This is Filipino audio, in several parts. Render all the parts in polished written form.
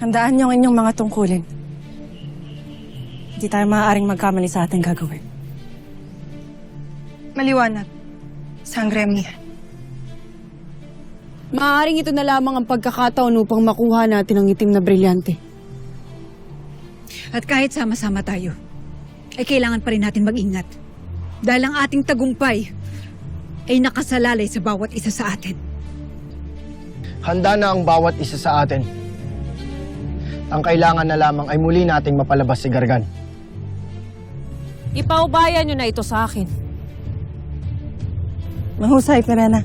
Handaan niyo ang inyong mga tungkulin. Hindi tayo maaaring magkamali sa ating gagawin. Maliwanag. Sangre mia. Maaaring ito na lamang ang pagkakataon upang makuha natin ang itim na brilyante. At kahit sama-sama tayo, ay kailangan pa rin natin mag-ingat. Dahil ang ating tagumpay ay nakasalalay sa bawat isa sa atin. Handa na ang bawat isa sa atin. Ang kailangan na lamang ay muli nating mapalabas si Gargan. Ipaubayan niyo na ito sa akin. Mahusay, Perena.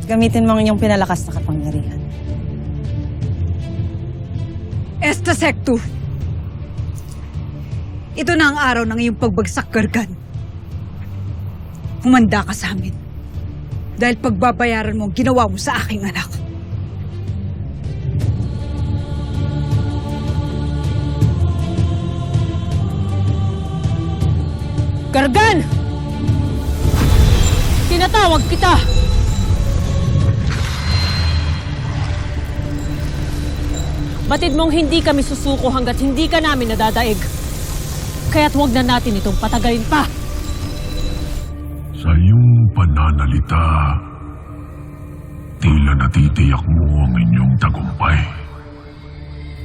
Gamitin mo ang inyong pinalakas na kapangyarihan. Esta Sectu! Ito na ang araw ng iyong pagbagsak, Gargan. Humanda ka sa amin. Dahil pagbabayaran mo ang ginawa mo sa aking anak. Gargan! Tinatawag kita! Batid mong hindi kami susuko hanggat hindi ka namin nadadaig. Kaya't huwag na natin itong patagalin pa. Sa iyong pananalita, tila natitiyak mo ang inyong tagumpay.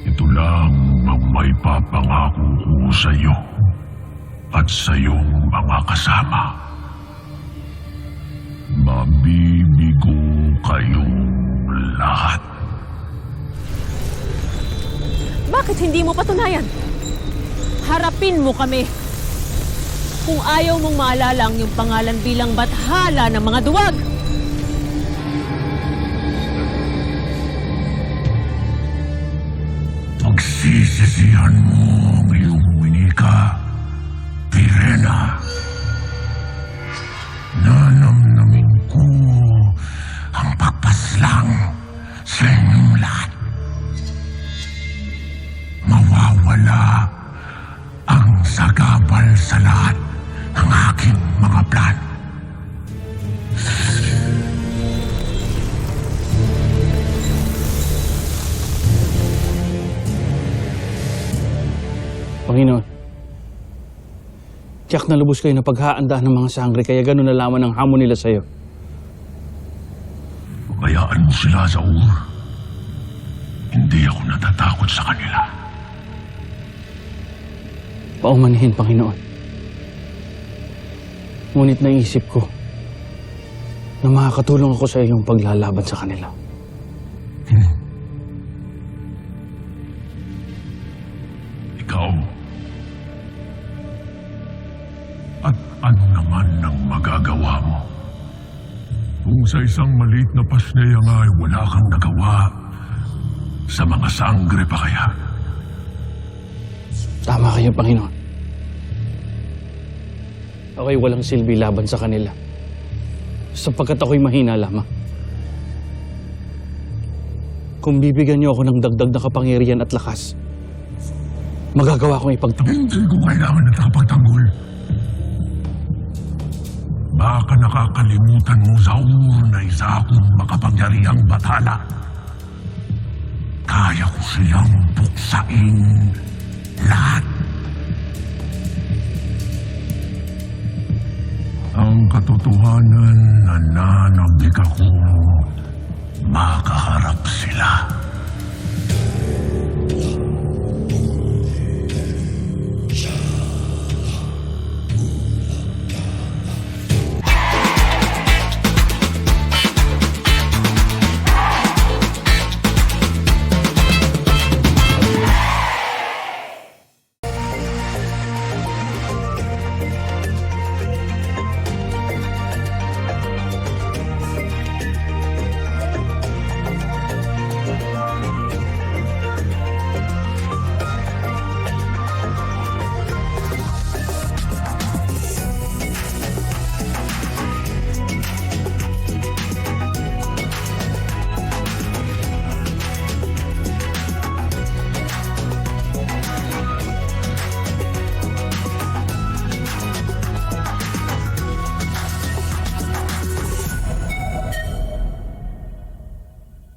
Ito lang ang may papangako ko sa iyo at sa iyong mga kasama. Mabibigo kayong lahat. Bakit hindi mo patunayan? Harapin mo kami. Kung ayaw mong maalala ang iyong pangalan bilang bathala ng mga duwag. Pagsisisihan mo ang iyong winika, Pirena. Nanamnamin ko ang pagpaslang sa inyong lahat. Mawawala ang sagabal sa lahat ng aking mga plan. Panginoon, tiyak na lubos kayo na paghaandaan ng mga sangre, kaya gano'n na lamang ang hamon nila sa'yo. Bayaan mo sila, Zaur. Hindi ako natatakot sa kanila. Paumanhin, Panginoon. Ngunit naisip ko na makakatulong ako sa iyong paglalaban sa kanila. Ikaw? At ano naman ang magagawa mo? Kung sa isang maliit na pasneya nga ay wala kang nagawa, sa mga sangre pa kaya? Tama kayo, Panginoon. Ako'y walang silbi laban sa kanila, sapagkat ako'y mahina lamang. Kung bibigyan niyo ako ng dagdag na kapangyarihan at lakas, magagawa kong ipagtanggol. Hindi ko kailangan ng takapagtanggol. Baka nakakalimutan mo, Zaur, na isa akong makapangyarihang bathala. Kaya ko silang buksain lahat. Ang katotohanan na nanabig ako, makaharap sila.